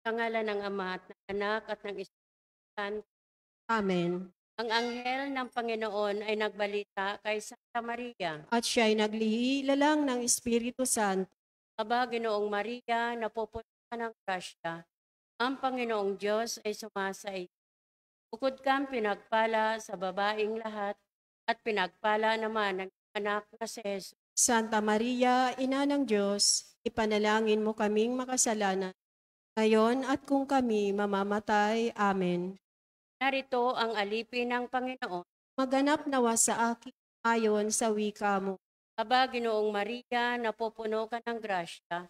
Sa ngalan ng Ama at ng Anak at ng Espiritu Santo. Amen. Ang anghel ng Panginoon ay nagbalita kay Santa Maria. At siya ay naglihila ng Espiritu Santo. Aba, Ginoong Maria, napupuno ka ng grasya. Ang Panginoong Diyos ay sumasa iyo. Bukod kang pinagpala sa babaeng lahat, at pinagpala naman ng anak na si Jesus. Santa Maria, Ina ng Diyos, ipanalangin mo kaming makasalanan, ngayon at kung kami mamamatay. Amen. Narito ang alipin ng Panginoon. Maganap nawa sa akin ayon sa wika mo. Aba, Ginoong Maria, napupuno ka ng grasya.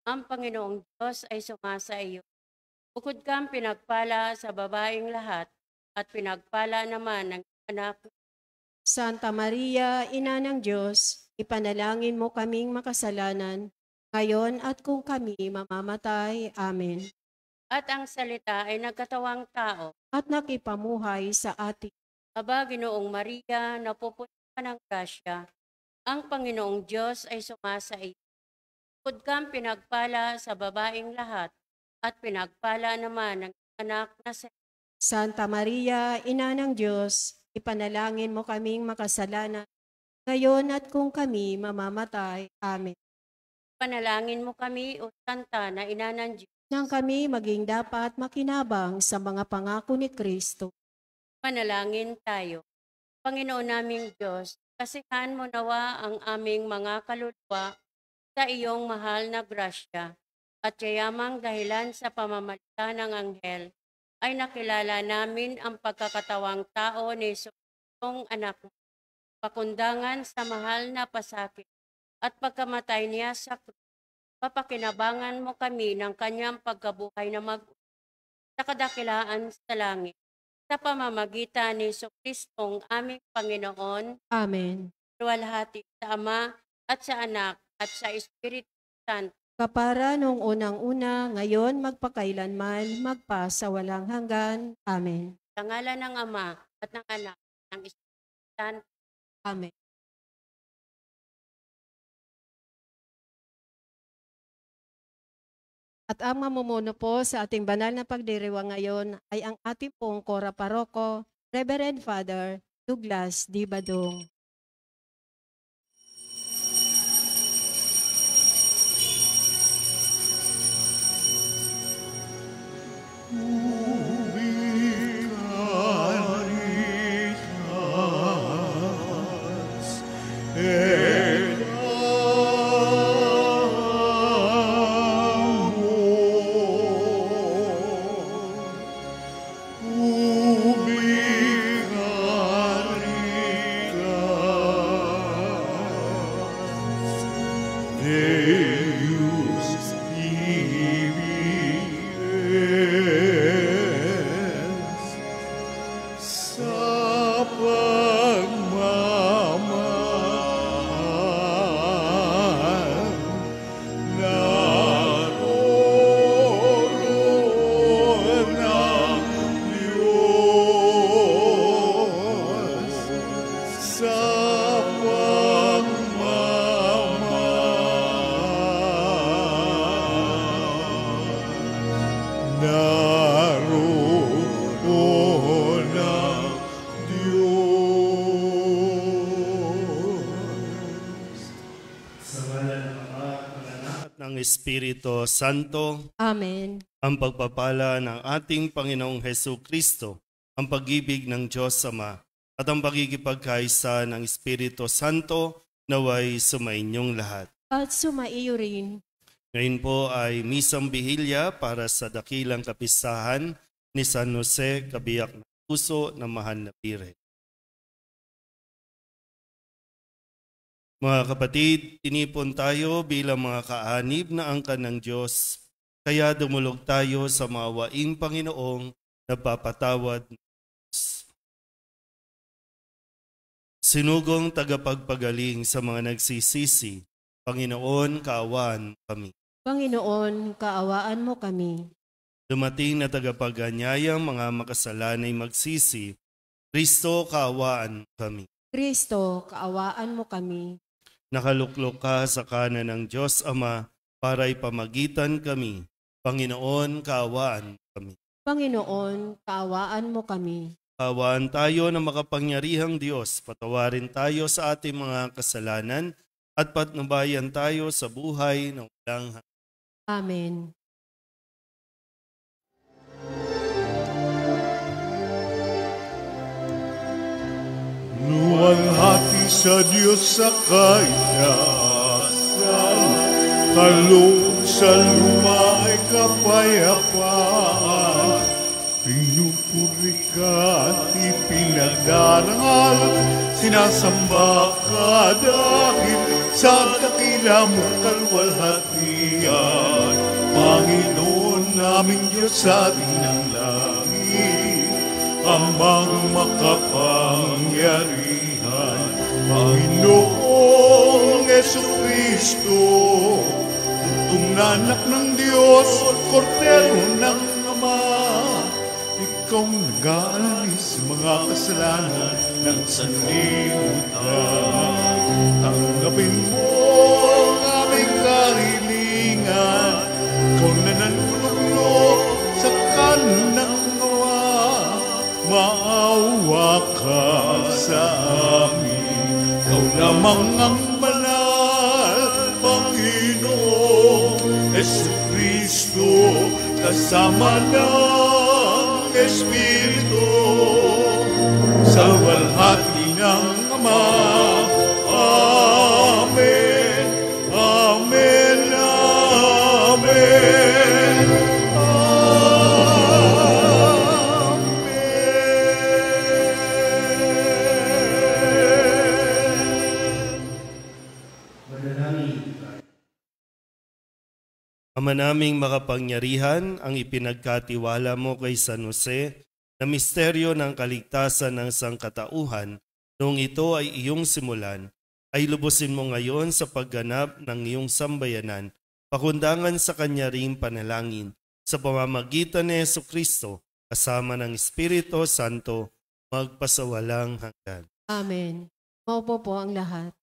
Ang Panginoong Diyos ay sumasa iyo. Bukod kang pinagpala sa babaeng lahat, at pinagpala naman ng anak. Santa Maria, Ina ng Diyos, ipanalangin mo kaming makasalanan, ngayon at kung kami mamamatay. Amen. At ang salita ay nagkatawang tao. At nakipamuhay sa atin. Aba, Ginoong Maria, napupuno ka ng grasya. Ang Panginoong Diyos ay sumasa iyo. Bukod kang pinagpala sa babaeng lahat, at pinagpala naman ng anak na si Santa Maria, Ina ng Diyos, ipanalangin mo kaming makasalanan, ngayon at kung kami mamamatay. Amen. Panalangin mo kami, O Santa na Ina ng Diyos. Nang kami maging dapat makinabang sa mga pangako ni Kristo. Manalangin tayo. Panginoon naming Diyos, kasihan mo nawa ang aming mga kaluluwa sa iyong mahal na grasya, at yayamang dahilan sa pamamagitan ng anghel, ay nakilala namin ang pagkakatawang tao ni Jesusong anak mo, pakundangan sa mahal na pasakit, at pagkamatay niya sa krus. Papakinabangan mo kami ng kanyang pagkabuhay na sa kadakilaan sa langit, sa pamamagitan ni Jesucristong aming Panginoon. Amen. Luwalhati sa Ama at sa Anak at sa Espiritu Santo. Kapara nung unang-una, ngayon magpakailanman, magpa sa walang hanggan. Amen. Sa ngalan ng Ama at ng Anak at ng Espiritu Santo. Amen. At ang mamumuno po sa ating banal na pagdiriwang ngayon ay ang ating pong Kora Paroko, Reverend Father Douglas D. Badong. Espiritu Santo. Amen. Ang pagpapala ng ating Panginoong Hesukristo, ang pag-ibig ng Diyos Ama, at ang pagkikipagkaisa ng Espiritu Santo naway sumainyong lahat. At sumaiyo rin. Ngayon po ay misang bihilya para sa dakilang kapistahan ni San Jose, kabiyak ng puso ng mahal na Birhen. Mga kapatid, tinipon tayo bilang mga kaanib na angkan ng Diyos, kaya dumulog tayo sa maawaing Panginoong nagpapatawad ng Diyos. Sinugong tagapagpagaling sa mga nagsisisi, Panginoon, kaawaan kami. Panginoon, kaawaan mo kami. Dumating na tagapaganyayang mga makasalanay magsisi, Kristo, kaawaan kami. Kristo, kaawaan mo kami. Nakaluklok ka sa kanan ng Diyos Ama para ipamagitan kami Panginoon, kaawaan mo kami. Panginoon, kaawaan mo kami. Kaawaan tayo ng makapangyarihang Diyos, patawarin tayo sa ating mga kasalanan at patnubayan tayo sa buhay ng walang hanggan. Amen. Luwalhati sa Diyos sa kaitaasan, kaloob sa luma ay kapayapaan. Pinupuri ka at ipinagdarangal, sinasamba ka dahil sa dakila mong kalwalhatian. Panginoon naming Diyos sa ng langit, Amang makapangyarihan, Panginoong Jesucristo, Bugtong na anak ng Diyos, Kordero ng Ama. Ikaw nag-aalis mga kasalanan ng sanlibutan. Tanggapin mo ang aming kahilingan, ikaw na nanunuglo sa kanang maawa ka sa amin. Ikaw lamang ang banal, Panginoong Jesucristo, kasama ng Espiritu, sa walhati ng Ama. Amen, Amen, Amen. Ama naming makapangyarihan, ang ipinagkatiwala mo kay San Jose na misteryo ng kaligtasan ng sangkatauhan, noong ito ay iyong simulan, ay lubusin mo ngayon sa pagganap ng iyong sambayanan, pakundangan sa kanya ring panalangin, sa pamamagitan ni Jesucristo, kasama ng Espiritu Santo, magpasawalang hanggan. Amen. Maupo po ang lahat.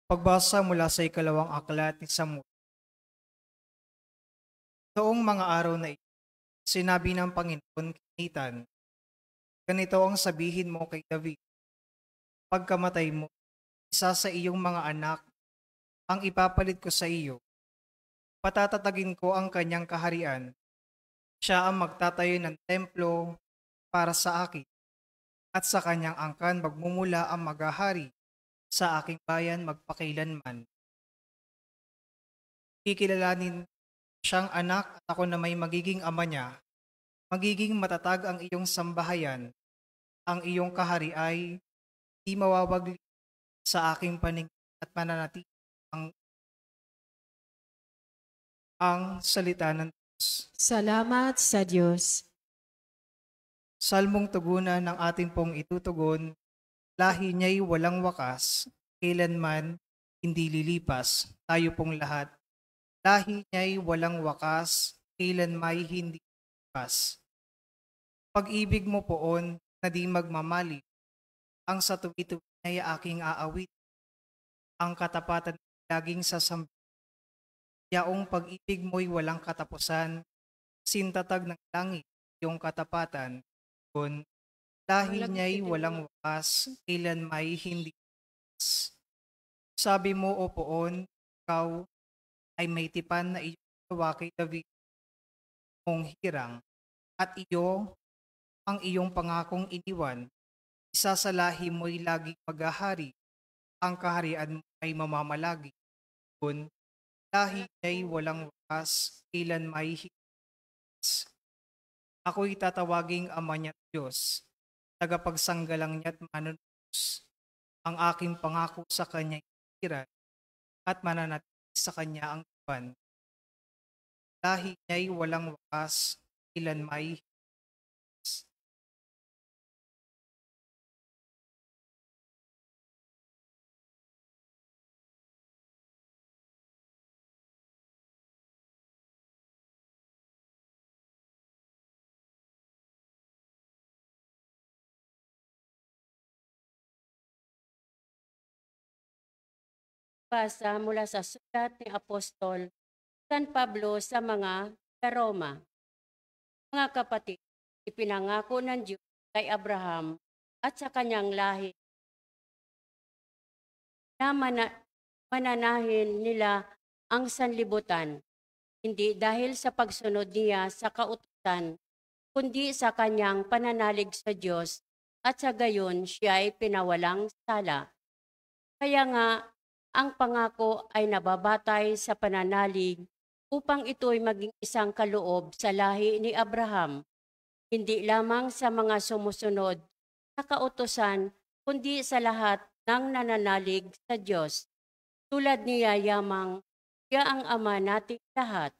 Pagbasa mula sa ikalawang aklat ni Samuel. Noong mga araw na ito, sinabi ng Panginoon kay Nathan, ganito ang sabihin mo kay David, pagkamatay mo, isa sa iyong mga anak ang ipapalit ko sa iyo. Patatatagin ko ang kanyang kaharian. Siya ang magtatayo ng templo para sa akin, at sa kanyang angkan magmumula ang maghahari sa aking bayan magpakailanman. Kikilalanin siyang anak at ako na may magiging ama niya. Magiging matatag ang iyong sambahayan. Ang iyong kahari ay di mawawagli sa aking paningin at mananatili ang salita ng Diyos. Salamat sa Diyos. Salmong tugunan ng ating pong itutugon, lahi niya'y walang wakas, kailanman hindi lilipas. Tayo pong lahat, lahi niya'y walang wakas, kailanman hindi lilipas. Pag-ibig mo poon na di magmamali, ang sa tuwi-tuwi niya'y aking aawit, ang katapatan laging sasambi. Yaong pag-ibig mo'y walang katapusan, sintatag ng langit, yung katapatan, kun lahi niya'y walang wakas, kailan may hindi wakas. Sabi mo, o poon, ikaw ay may tipan na iyong gawa kay David mong hirang, at iyo ang iyong pangakong iniwan. Isa sa lahi mo'y laging maghahari, ang kaharian mo ay mamamalagi. Kun lahi niya'y walang wakas, kailan may hindi wakas. Ako'y tatawaging ama niya't Diyos, tagapagsanggalang niya't manunubos. Ang aking pangako sa kanya iran at mananatili sa kanya ang tuwan. Lahi niya'y walang wakas, ilan may Basa mula sa sulat ni Apostol San Pablo sa mga Roma. Mga kapatid, ipinangako ng Diyos kay Abraham at sa kanyang lahi na mananahin nila ang sanlibutan, hindi dahil sa pagsunod niya sa kautusan, kundi sa kanyang pananalig sa Diyos at sa gayon siya ay pinawalang sala. Kaya nga, ang pangako ay nababatay sa pananalig upang ito'y maging isang kaloob sa lahi ni Abraham, hindi lamang sa mga sumusunod sa kautusan, kundi sa lahat ng nananalig sa Diyos. Tulad niya yamang siya ang ama nating lahat.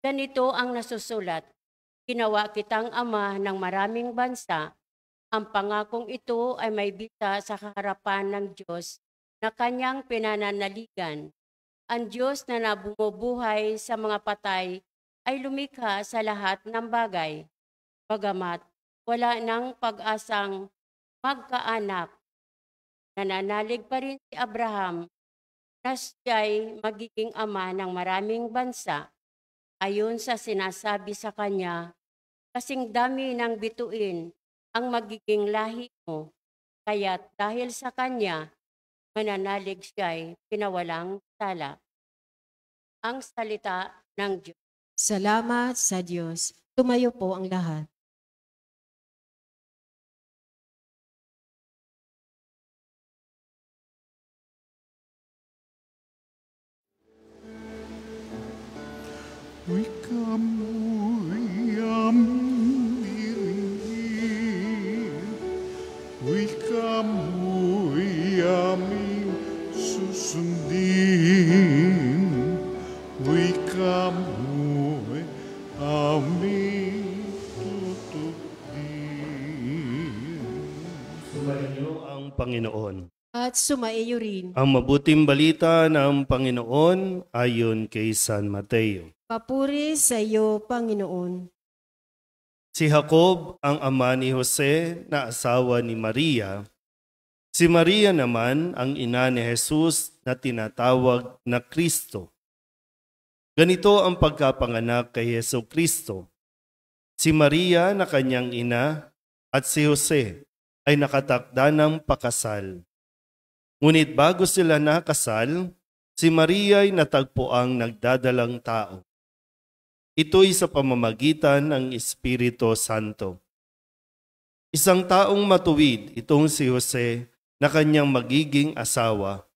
Ganito ang nasusulat, ginawa kitang ama ng maraming bansa. Ang pangakong ito ay may bisa sa harapan ng Diyos na kanyang pinananaligan. Ang Diyos na nabumubuhay sa mga patay ay lumikha sa lahat ng bagay. Bagamat wala nang pag-asang magkaanak, nananalig pa rin si Abraham na siya'y magiging ama ng maraming bansa. Ayon sa sinasabi sa kanya, kasing dami ng bituin ang magiging lahi mo, kaya't dahil sa kanya, mananalig siya'y pinawalang sala. Ang salita ng Diyos. Salamat sa Diyos. Tumayo po ang lahat. Ikamo'y aming diringin, ikamo'y aming susundin, ikamo'y aming tutupin. Sumainyo ang Panginoon. At sumaiyo rin. Ang mabuting balita ng Panginoon ayon kay San Mateo. Papuri sa iyo, Panginoon. Si Jacob ang ama ni Jose na asawa ni Maria. Si Maria naman ang ina ni Jesus na tinatawag na Kristo. Ganito ang pagkapanganak kay Yesu Kristo. Si Maria na kanyang ina at si Jose ay nakatakda ng pakasal. Ngunit bago sila nakasal, si Maria ay natagpuang nagdadalang tao. Ito'y sa pamamagitan ng Espiritu Santo. Isang taong matuwid itong si Jose na kanyang magiging asawa.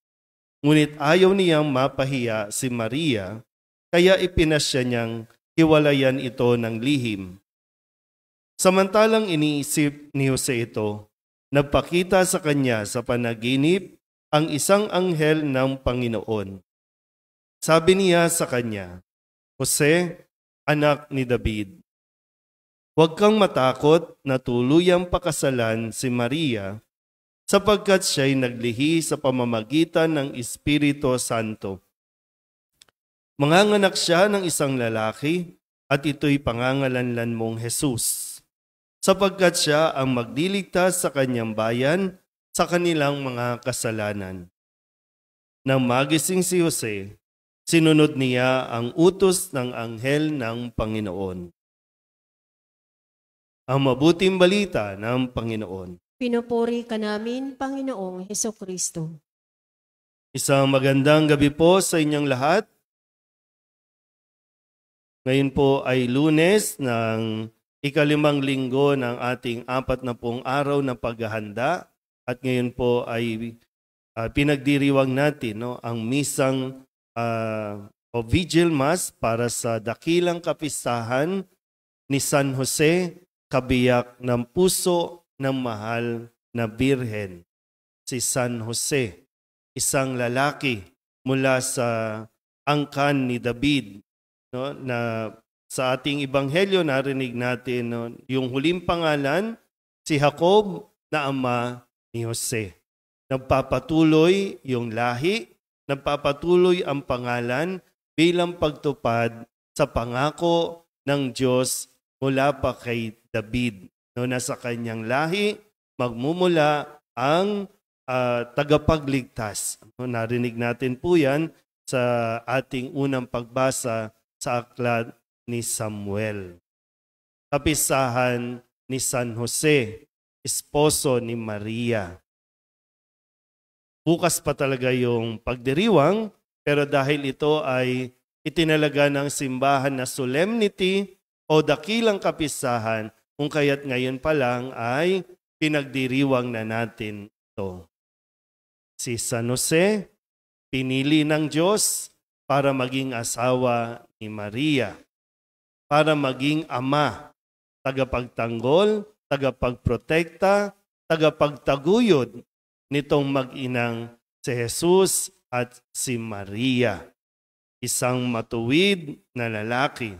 Ngunit ayaw niyang mapahiya si Maria, kaya ipinasya niyang hiwalayan ito ng lihim. Samantalang iniisip ni Jose ito, nagpakita sa kanya sa panaginip ang isang anghel ng Panginoon. Sabi niya sa kanya, Jose, anak ni David, huwag kang matakot na tuluyang pakasalan si Maria sapagkat siya'y naglihi sa pamamagitan ng Espiritu Santo. Manganganak siya ng isang lalaki at ito'y pangangalanlan mong Jesus, sapagkat siya ang magliligtas sa kanyang bayan sa kanilang mga kasalanan. Nang magising si Jose, sinunod niya ang utos ng anghel ng Panginoon. Ang mabuting balita ng Panginoon. Pinupuri ka namin, Panginoong Hesukristo. Isang magandang gabi po sa inyong lahat. Ngayon po ay Lunes ng ikalimang linggo ng ating 40 araw na paghahanda. At ngayon po ay pinagdiriwang natin ang misang o Vigil Mass para sa dakilang kapistahan ni San Jose, kabiyak ng puso ng mahal na Birhen. Si San Jose, isang lalaki mula sa angkan ni David, na sa ating ebanghelyo narinig natin yung huling pangalan, si Jacob na ama ni Jose. Nagpapatuloy yung lahi, nagpapatuloy ang pangalan bilang pagtupad sa pangako ng Diyos mula pa kay David. Na sa kanyang lahi, magmumula ang tagapagligtas. Narinig natin po yan sa ating unang pagbasa sa aklat ni Samuel. Kapisahan ni San Jose, esposo ni Maria. Bukas pa talaga yung pagdiriwang, pero dahil ito ay itinalaga ng simbahan na solemnity o dakilang kapisahan, kung kaya't ngayon pa lang ay pinagdiriwang na natin ito. Si San Jose, pinili ng Diyos para maging asawa ni Maria, para maging ama, tagapagtanggol, tagapagprotekta, tagapagtaguyod nitong mag-inang si Jesus at si Maria, isang matuwid na lalaki,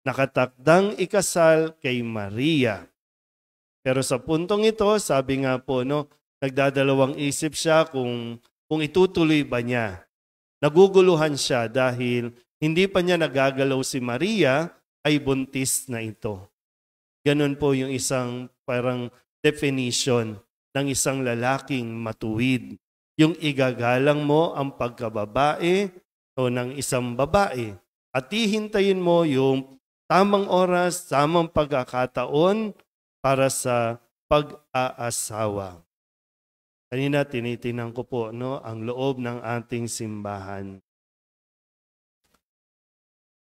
nakatakdang ikasal kay Maria. Pero sa puntong ito, sabi nga po, nagdadalawang isip siya kung itutuloy ba niya. Naguguluhan siya dahil hindi pa niya nagagalaw si Maria, ay buntis na ito. Ganun po yung isang parang definition ng isang lalaking matuwid. Yung igagalang mo ang pagkababae o ng isang babae at hihintayin mo yung tamang oras, tamang pagkakataon para sa pag-aasawa. Kanina tinitingnan ko po ang loob ng ating simbahan.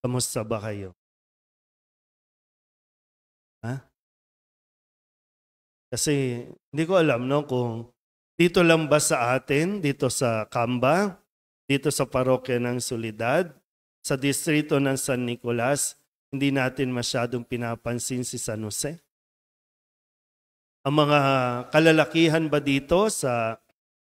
Kamusta ba kayo? Kasi hindi ko alam kung dito lang ba sa atin, dito sa Kamba, dito sa parokya ng Soledad, sa distrito ng San Nicolas, hindi natin masyadong pinapansin si San Jose. Ang mga kalalakihan ba dito sa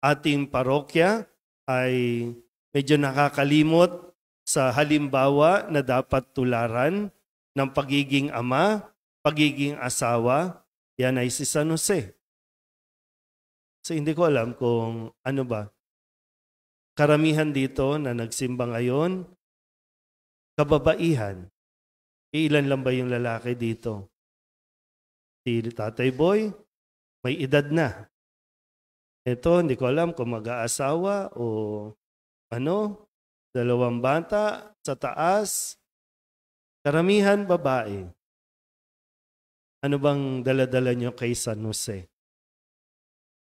ating parokya ay medyo nakakalimot sa halimbawa na dapat tularan ng pagiging ama, pagiging asawa. Yan ay si San Jose. So hindi ko alam kung ano ba. Karamihan dito na nagsimba ngayon, kababaihan. Ilan lang ba yung lalaki dito? Si Tatay Boy, may edad na. Ito, hindi ko alam kung mag-aasawa o dalawang bata sa taas. Karamihan babae. Ano bang daladala nyo kay San Jose?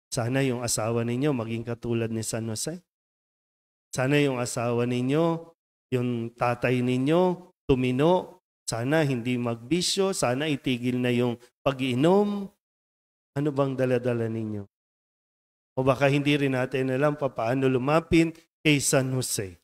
Sana yung asawa ninyo maging katulad ni San Jose. Sana yung asawa ninyo, yung tatay ninyo, tumino. Sana hindi magbisyo. Sana itigil na yung pag-iinom. Ano bang daladala ninyo? O baka hindi rin natin alam paano lumapit kay San Jose.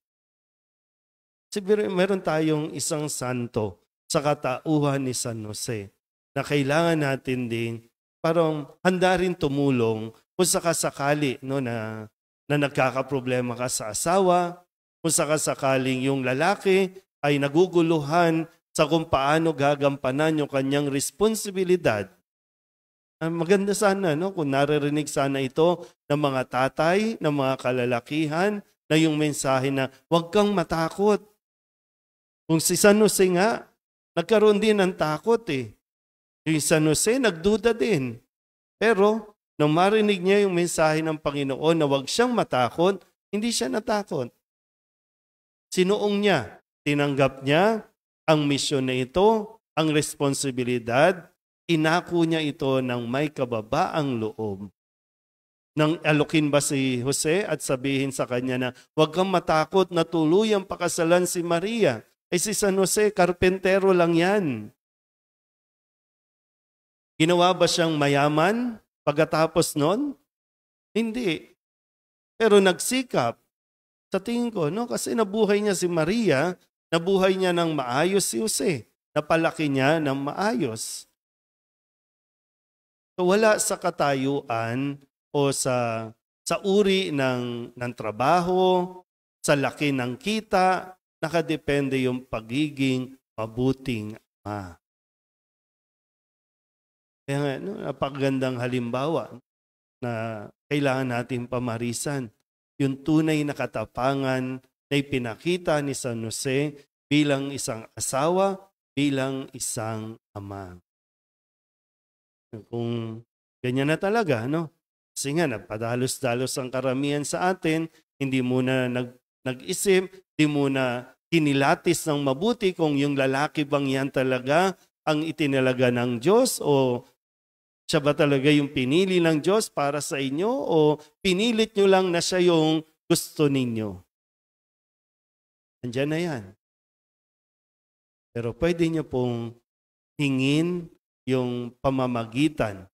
Siguro meron tayong isang santo sa katauhan ni San Jose na kailangan natin din parang handa rin tumulong kung sakasakali na nagkakaproblema ka sa asawa, kung sakasakaling yung lalaki ay naguguluhan sa kung paano gagampanan yung kanyang responsibilidad. Maganda sana kung naririnig sana ito ng mga tatay, ng mga kalalakihan, na yung mensahe na huwag kang matakot. Kung si San Jose nga, nagkaroon din ng takot Yung San Jose, nagduda din. Pero, nung marinig niya yung mensahe ng Panginoon na huwag siyang matakot, hindi siya natakot. Sinuong niya, tinanggap niya ang misyon na ito, ang responsibilidad, inako niya ito ng may kababaang loob. Nang alukin ba si Jose at sabihin sa kanya na huwag kang matakot na tuluyang pakasalan si Maria, ay si San Jose, karpentero lang yan. Ginawa ba siyang mayaman pagkatapos nun? Hindi. Pero nagsikap. Sa tingin ko, kasi nabuhay niya si Maria, nabuhay niya ng maayos si Jose. Napalaki niya ng maayos. So wala sa katayuan o sa uri ng trabaho, sa laki ng kita, nakadepende yung pagiging mabuting ama. Kaya nga, napakagandang halimbawa na kailangan natin pamarisan. Yung tunay na katapangan na ipinakita ni San Jose bilang isang asawa, bilang isang ama. Kung ganyan na talaga, Kasi nga, nagpadalos-dalos ang karamihan sa atin, hindi muna nag-isip, hindi muna kinilatis ng mabuti kung yung lalaki bang yan talaga ang itinalaga ng Diyos o siya ba talaga yung pinili ng Diyos para sa inyo o pinilit nyo lang na siya yung gusto ninyo. Andiyan na yan. Pero pwede nyo pong hingin yung pamamagitan,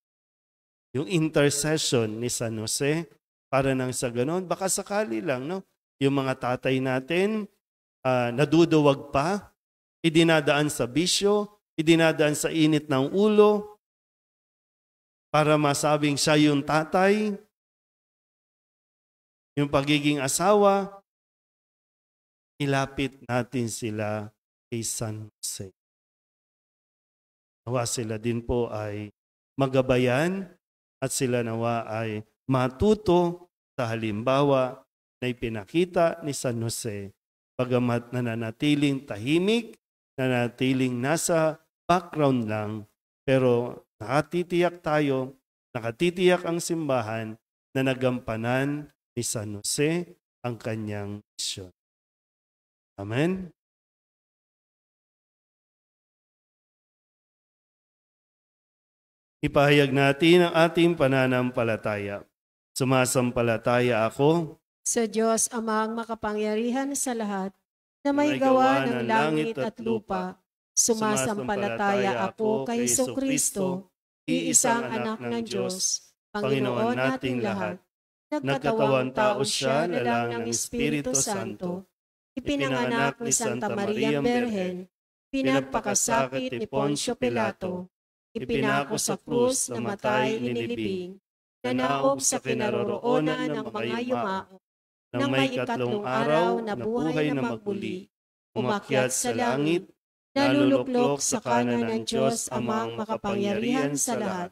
yung intercession ni San Jose para nang sa ganon. Baka sakali lang, no? Yung mga tatay natin, naduduwag pa, idinadaan sa bisyo, idinadaan sa init ng ulo, para masabing siya yung tatay, yung pagiging asawa, ilapit natin sila kay San Jose. Nawa sila din po ay magabayan at sila nawa ay matuto sa halimbawa na ipinakita ni San Jose, bagamat nananatiling tahimik, nananatiling nasa background lang, pero nakatitiyak ang simbahan na nagampanan ni San Jose ang kanyang misyon. Amen? Ipahayag natin ang ating pananampalataya. Sumasampalataya ako Sa Diyos Amang makapangyarihan sa lahat, na may gawa ng langit at lupa. Sumasampalataya ako kay Jesucristo, iisang anak ng Diyos, Panginoon nating lahat. Nagkatawang tao siya na lang ng Espiritu Santo. Ipinanganak ni Santa Maria Berhen, pinagpakasakit ni Poncio Pilato, ipinako sa krus, namatay, inilibing, nanaog sa kinaroroonan ng mga yumao, nang may ikatlong araw na buhay na magbuli, umakyat sa langit, naluluklok sa kanan ng Diyos Amang makapangyarihan sa lahat.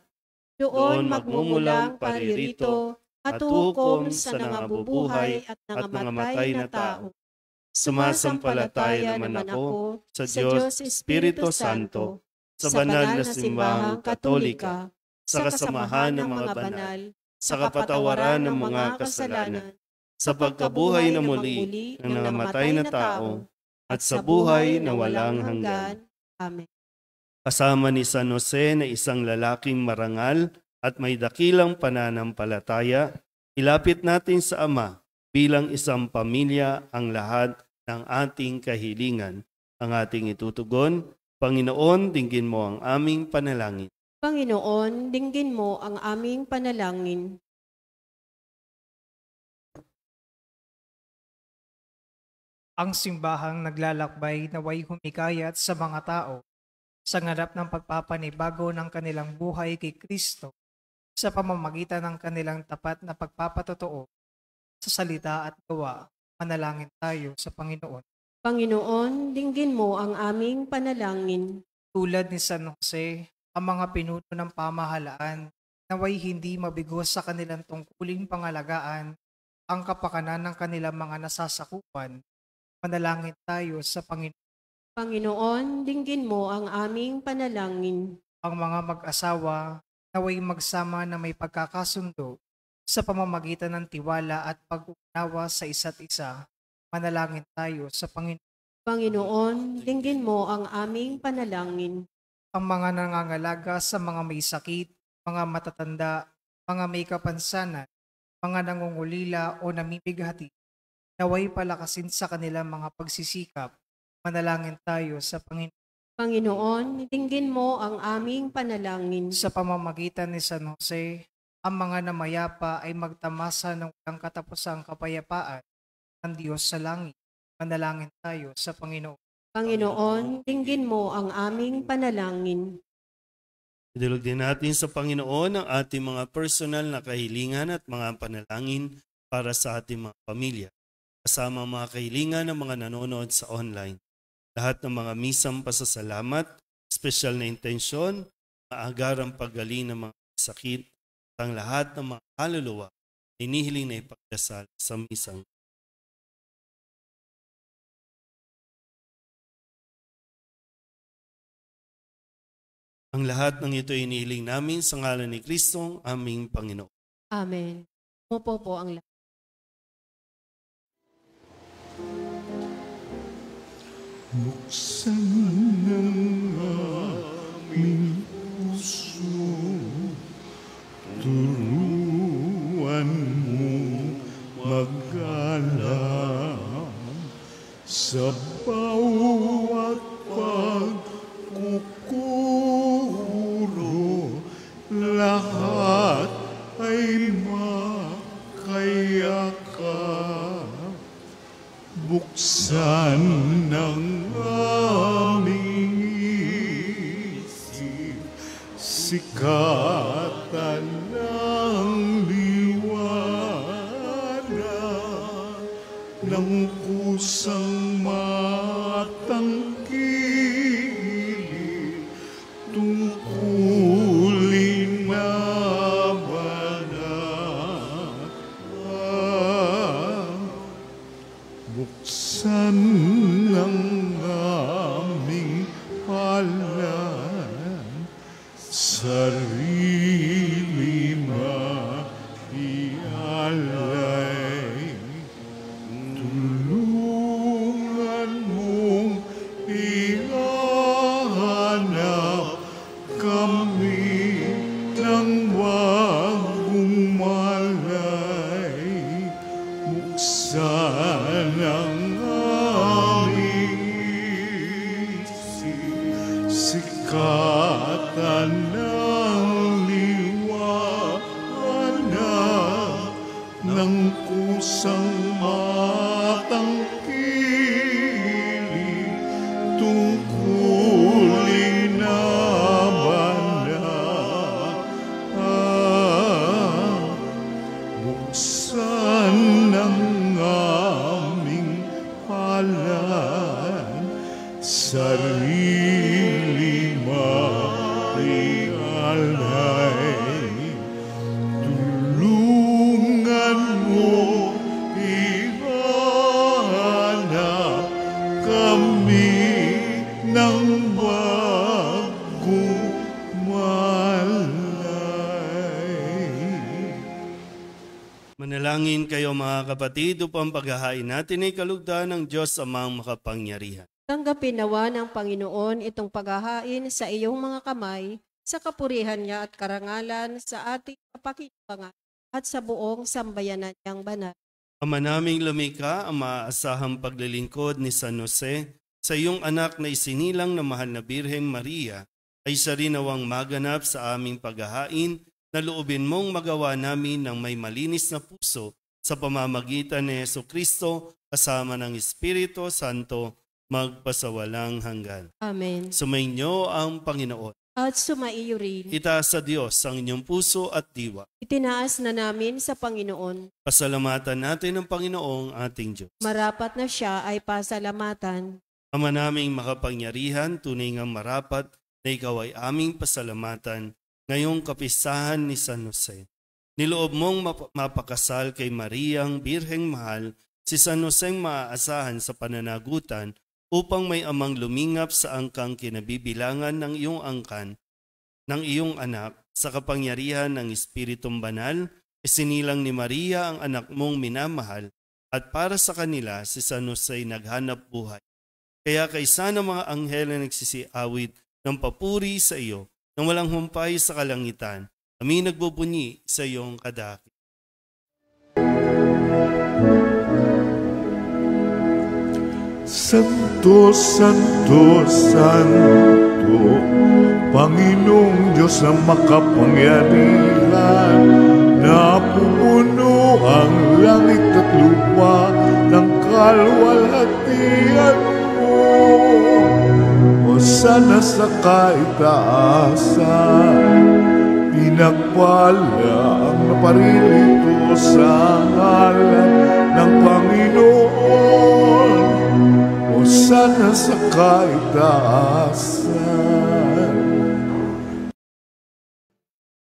Doon magmumulang paririto at hukom sa nangabubuhay at nangamatay na tao. Sumasampalataya naman ako sa Diyos Espiritu Santo, sa banal na simbahang katolika, sa kasamahan ng mga banal, sa kapatawaran ng mga kasalanan, sa pagkabuhay na muli ng namatay na tao, at sa buhay na walang hanggan. Amen. Kasama ni San Jose na isang lalaking marangal at may dakilang pananampalataya, ilapit natin sa Ama bilang isang pamilya ang lahat ng ating kahilingan. Ang ating itutugon, Panginoon, dinggin mo ang aming panalangin. Panginoon, dinggin mo ang aming panalangin. Ang simbahang naglalakbay naway humikayat sa mga tao sa ngarap ng pagpapanibago ng kanilang buhay kay Kristo sa pamamagitan ng kanilang tapat na pagpapatotoo sa salita at gawa. Manalangin tayo sa Panginoon. Panginoon, dinggin mo ang aming panalangin. Tulad ni San Jose, ang mga pinuno ng pamahalaan naway hindi mabigo sa kanilang tungkuling pangalagaan ang kapakanan ng kanilang mga nasasakupan. Manalangin tayo sa Panginoon. Panginoon, dinggin mo ang aming panalangin. Ang mga mag-asawa naway magsama na may pagkakasundo sa pamamagitan ng tiwala at pag-unawa sa isa't isa. Manalangin tayo sa Panginoon. Panginoon, dinggin mo ang aming panalangin. Ang mga nangangalaga sa mga may sakit, mga matatanda, mga may kapansanan, mga nangungulila o namimigati, naway palakasin sa kanilang mga pagsisikap. Manalangin tayo sa Panginoon. Panginoon, dinggin mo ang aming panalangin. Sa pamamagitan ni San Jose, ang mga namayapa ay magtamasa ng walang katapusang kapayapaan ng Diyos sa langit. Manalangin tayo sa Panginoon. Panginoon, dinggin mo ang aming panalangin. Idulog din natin sa Panginoon ang ating mga personal na kahilingan at mga panalangin para sa ating mga pamilya. Kasama ang mga kahilingan ng mga nanonood sa online. Lahat ng mga misang pasasalamat, espesyal na intensyon, maagarang paggaling ng mga sakit, at ang lahat ng mga kaluluwa, inihiling na ipagdasal sa misang. Ang lahat ng ito inihiling namin sa ngalan ni Kristong aming Panginoon. Amen. Umupo po ang lahat. Buksan ng aming puso, turuan mo mag-alam sa bawat pagkukuro, lahat ay makayakap. Buksan ng aming isip, sikatan ng liwanag ng kusang matangkilik, tungkulin na buksan ng aming palad, sarili maialay. Tulungan mong ihanap kami ng bagong malay. Buksan ang aming isip, sikatan ng liwanag ng kusang matangkilik, tungkulin na buksan ng aming palad, sarili maialay. Tulungan mo ihanap kami ng bagong malay. Manalangin kayo mga kapatid upang paghahain natin ay kalugdan ng Diyos Amang makapangyarihan. Tanggapin nawa ng Panginoon itong paghahain sa iyong mga kamay, sa kapurihan niya at karangalan sa ating kapakipangan at sa buong sambayanan niyang banal. Ama naming lumikha, ang maaasahang paglilingkod ni San Jose sa iyong anak na isinilang na mahal na Birheng Maria ay siya rin nawang maganap sa aming paghahain, na loobin mong magawa namin ng may malinis na puso sa pamamagitan ni Jesucristo kasama ng Espiritu Santo magpasawalang hanggan. Amen. Sumainyo ang Panginoon. At sumaiyo rin. Itaas sa Diyos ang inyong puso at diwa. Itinaas na namin sa Panginoon. Pasalamatan natin ang Panginoong ating Diyos. Marapat na siya ay pasalamatan. Ama naming makapangyarihan, tunay ngang marapat na ikaw ay aming pasalamatan ngayong kapistahan ni San Jose. Niloob mong mapakasal kay Mariang Birheng Mahal si San Joseng maaasahan sa pananagutan upang may amang lumingap sa angkang kinabibilangan ng iyong angkan, ng iyong anak, sa kapangyarihan ng Espiritong Banal, isinilang ni Maria ang anak mong minamahal, at para sa kanila si San Jose naghanap buhay. Kaya kaysa ng mga anghel na nagsisiawit ng papuri sa iyo, nang walang humpay sa kalangitan, kami nagbubunyi sa iyong kadakil. Santo, Santo, Santo, Panginoong Diyos na makapangyarihan, napupuno ang langit at lupa ng kalwalhatian mo. Hosana sa kaitaasan, pinagpala ang naparirito sa ngalan ng Panginoon. Hosana sa kaitaasan.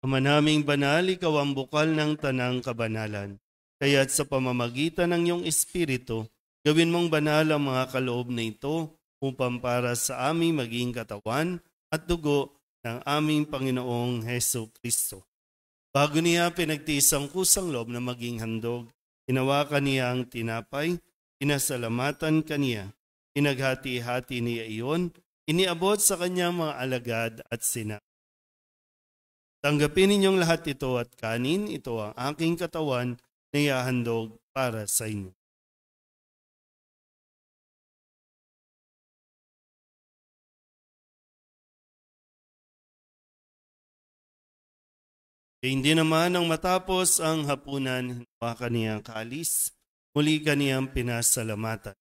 Ama naming banal, ikaw ang bukal ng tanang kabanalan. Kaya't sa pamamagitan ng iyong Espiritu, gawin mong banal ang mga kaloob na ito upang para sa aming maging katawan at dugo ng aming Panginoong Hesu Kristo. Bago niya pinagtiis ang kusang loob na maging handog, hinawakan niya ang tinapay, pinasalamatan kaniya, pinaghati-hati niya iyon, iniabot sa kanyang mga alagad at sinabi, "Tanggapin ninyong lahat ito at kanin, ito ang aking katawan na ihahandog para sa inyo." Hindi naman nang matapos ang hapunan, hinawakan niya ang kalis, muli kaniyang pinasalamatan.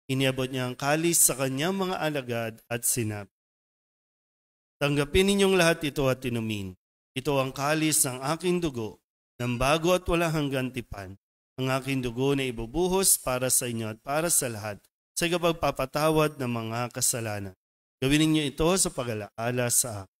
Iniabot niya ang kalis sa kanyang mga alagad at sinabi, "Tanggapin ninyong lahat ito at inumin. Ito ang kalis ng aking dugo, ng bago at walang hanggang tipan, ang aking dugo na ibubuhos para sa inyo at para sa lahat, sa ikapagpapatawad ng mga kasalanan. Gawin ninyo ito sa pag-alaala sa akin."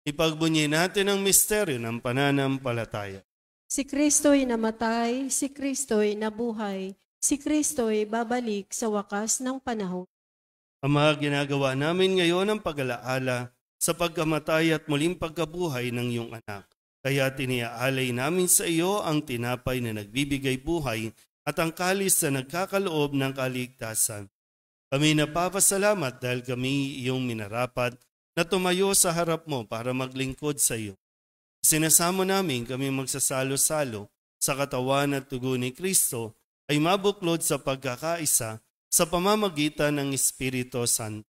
Ipagbunyi natin ang misteryo ng pananampalataya. Si Kristo'y namatay, si Kristo'y nabuhay, si Kristo'y babalik sa wakas ng panahon. Ama, ginagawa namin ngayon ang pag-alaala sa pagkamatay at muling pagkabuhay ng iyong anak. Kaya tiniaalay namin sa iyo ang tinapay na nagbibigay buhay at ang kalis na nagkakaloob ng kaligtasan. Kami napapasalamat dahil kami iyong minarapat na tumayo sa harap mo para maglingkod sa iyo. Sinasamo namin kami magsasalo-salo sa katawan at dugo ni Kristo ay mabuklod sa pagkakaisa sa pamamagitan ng Espiritu Santo.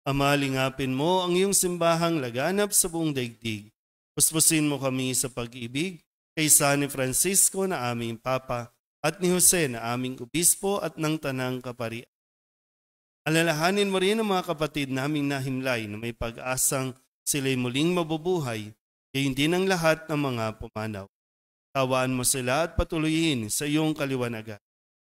Ama, lingapin mo ang iyong simbahang laganap sa buong daigdig. Puspusin mo kami sa pag-ibig kay San Francisco na aming Papa at ni Jose na aming Obispo at ng Tanang Kaparian. Alalahanin mo rin ang mga kapatid naming nahimlay na may pag-asang sila'y muling mabubuhay, gayon din ang lahat ng mga pumanaw. Tawaan mo sila at patuloyin sa iyong kaliwanagan.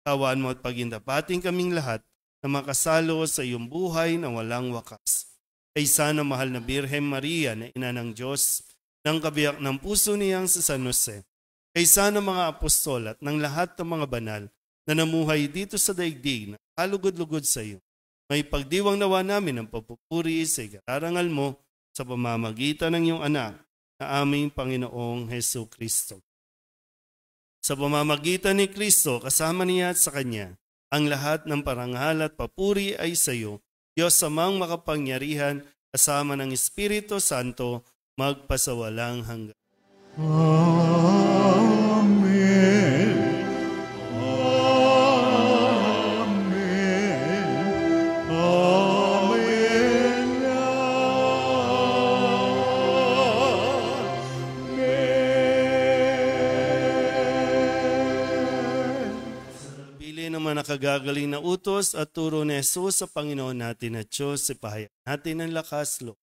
Tawaan mo at pagindapating kaming lahat na makasalo sa iyong buhay na walang wakas. Kay sana mahal na Birhen Maria na ina ng Diyos, ng kabiyak ng puso niyang sa San Jose. Kay sana mga apostol at ng lahat ng mga banal na namuhay dito sa daigdig na kalugod-lugod sa iyo. May pagdiwang nawa namin ang papupuri sa ikararangal mo sa pamamagitan ng iyong anak na aming Panginoong Hesu Kristo. Sa pamamagitan ni Kristo, kasama niya at sa Kanya, ang lahat ng parangal at papuri ay sa iyo, Diyos Amang makapangyarihan, kasama ng Espiritu Santo, magpasawalang hanggan. Amen. Nakagagaling na utos at turo ni Jesus sa Panginoon natin at Diyos, ipahayag natin ang lakas loob.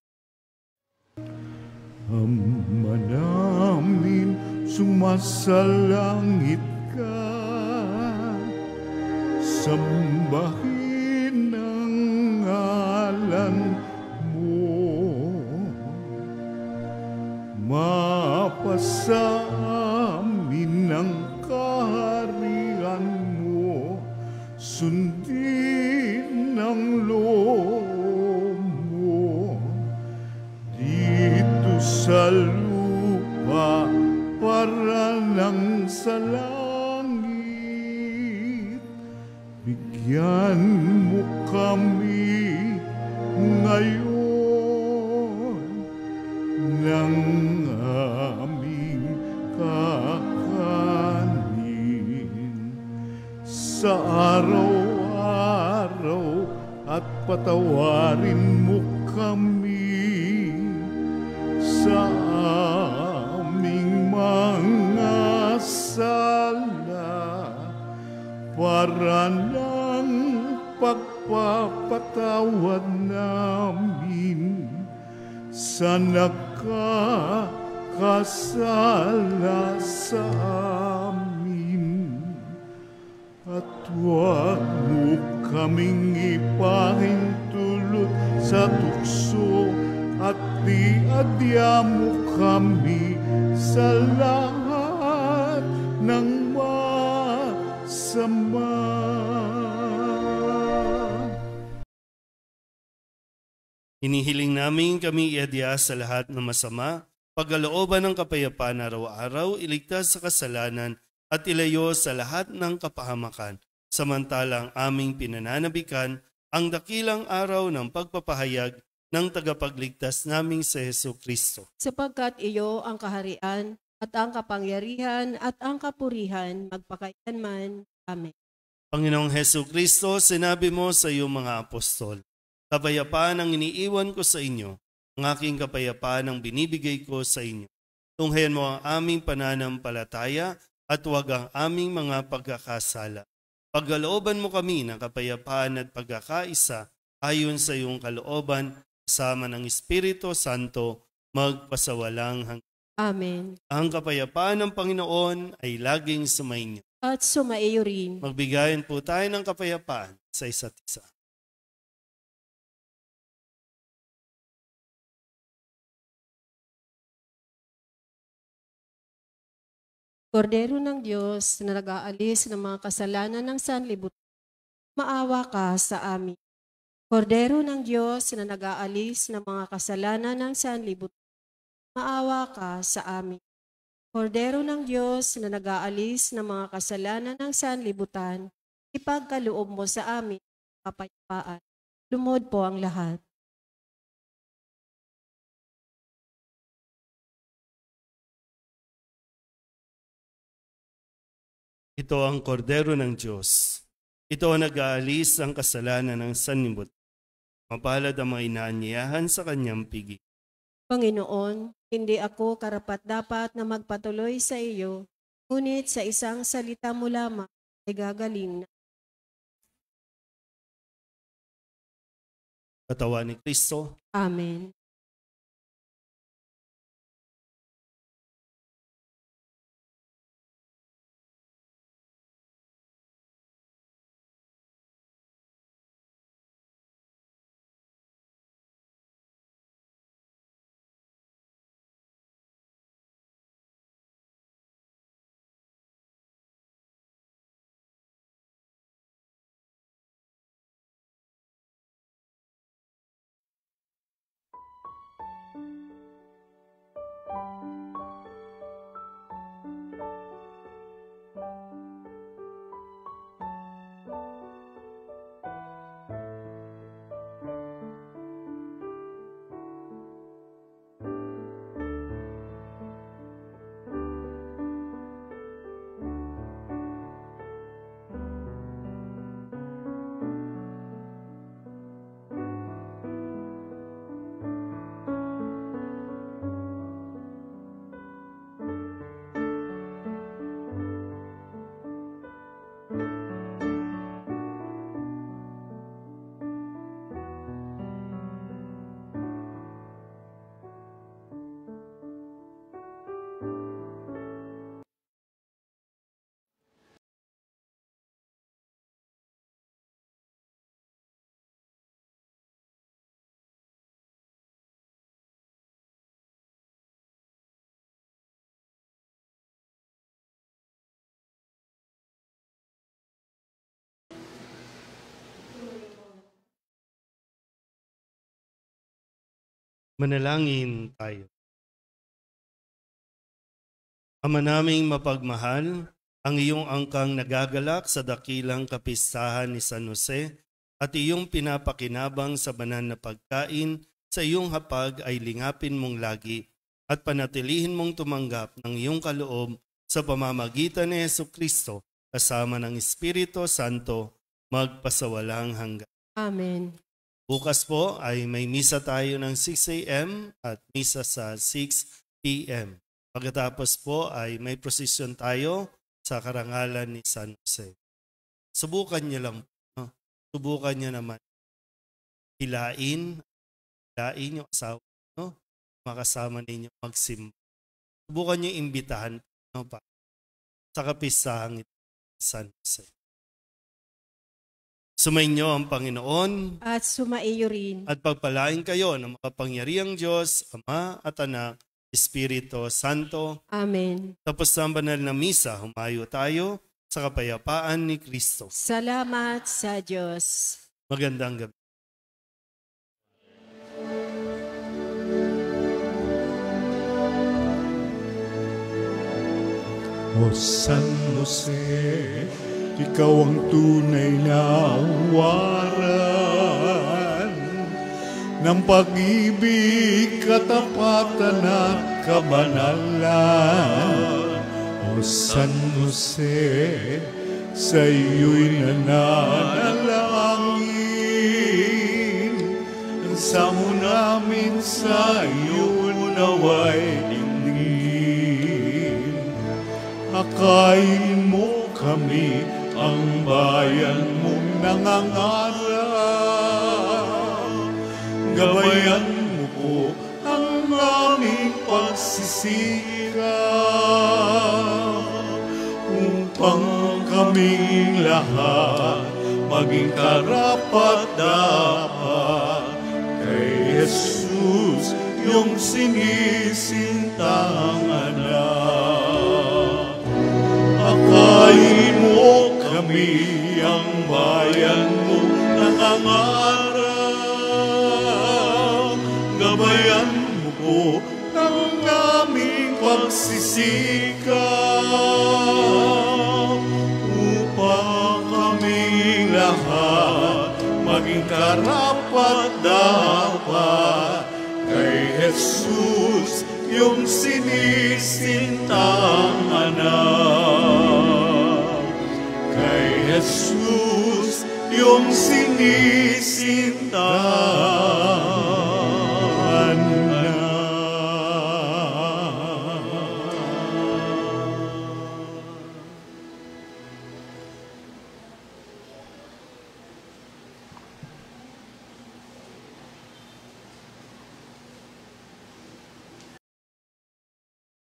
Ama namin, sumasalangit ka, sambahin ang ngalan mo, mapasa amin ang kaharian mo, sundin ang loob mo dito sa lupa para lang sa langit. Bigyan mo kami ngayon ng aming kakanin sa araw-araw at patawarin mo kami sa aming mga sala para ng pagpapatawad namin sa nagkakasala sa amin. At huwag mo kaming ipahintulot sa tukso at diadya mo kami sa lahat ng masama. masama. Hinihiling namin kami iadya sa lahat ng masama, pagkalooban ng kapayapaan araw-araw, iligtas sa kasalanan at ilayo sa lahat ng kapahamakan. Samantalang aming pinananabikan ang dakilang araw ng pagpapahayag ng tagapagligtas naming si Jesucristo. Sapagkat iyo ang kaharian at ang kapangyarihan at ang kapurihan magpakailanman. Amen. Panginoong Jesucristo, sinabi mo sa iyong mga apostol, kapayapaan ang iniiwan ko sa inyo, ang aking kapayapaan ang binibigay ko sa inyo. Tunghayan mo ang aming pananampalataya at huwag ang aming mga pagkakasala. Pagkalooban mo kami ng kapayapaan at pagkakaisa ayon sa iyong kalooban, kasama ng Espiritu Santo, magpasawalang hanggan. Amen. Ang kapayapaan ng Panginoon ay laging sumainyo. At sumaiyo rin. Magbigayan po tayo ng kapayapaan sa isa't isa. Kordero ng Diyos na nag-aalis ng mga kasalanan ng sanlibutan, maawa ka sa amin. Kordero ng Diyos na nag-aalis ng mga kasalanan ng sanlibutan, maawa ka sa amin. Kordero ng Diyos na nag-aalis ng mga kasalanan ng sanlibutan, ipagkaloob mo sa amin kapayapaan. Lumod po ang lahat. Ito ang kordero ng Diyos. Ito ang nag-aalis ang kasalanan ng sanlibutan. Mapalad ang mga inaanyayahan sa kanyang piging. Panginoon, hindi ako karapat-dapat na magpatuloy sa iyo, ngunit sa isang salita mo lamang ay gagaling na. Katawan ni Kristo. Amen. Manalangin tayo. Ama naming mapagmahal, ang iyong angkang nagagalak sa dakilang kapistahan ni San Jose at iyong pinapakinabang sa banal na pagkain sa iyong hapag ay lingapin mong lagi at panatilihin mong tumanggap ng iyong kaloob sa pamamagitan ni Jesucristo kasama ng Espiritu Santo magpasawalang hanggan. Amen. Bukas po ay may misa tayo ng 6 a.m. at misa sa 6 p.m. Pagkatapos po ay may prosesyon tayo sa karangalan ni San Jose. Subukan niyo lang, no? Subukan niyo naman hilain yung asawa, no? Makasama ninyo magsimba. Subukan niyo imbitahan, no, pa sa kapisahang ito ni San Jose. Sumainyo ang Panginoon At sumaiyo rin. at pagpalain kayo ng makapangyarihang Diyos, Ama at Anak, Espiritu Santo. Amen. Tapos sa banal na misa, humayo tayo sa kapayapaan ni Kristo. Salamat sa Diyos. Magandang gabi. O San Jose, ikaw ang tunay na waran ng pag-ibig, katapatan at kabanalan. O San Jose, sa iyo'y nananalangin, ang samo namin sa iyo naway dinggin. Akayin mo kami, ang bayan mong nangangarap. Gabayan mo po ang aming pagsisikap, upang kaming lahat maging karapat-dapat kay Jesus, yung sinisintang anak. Akayin mo kami, ang bayan mo nangangarap. Gabayan mo po ang aming pagsisikap, upang kaming lahat maging karapat-dapat kay Jesus, yung sinisintang anak. Kay Jesus, yung sinisintang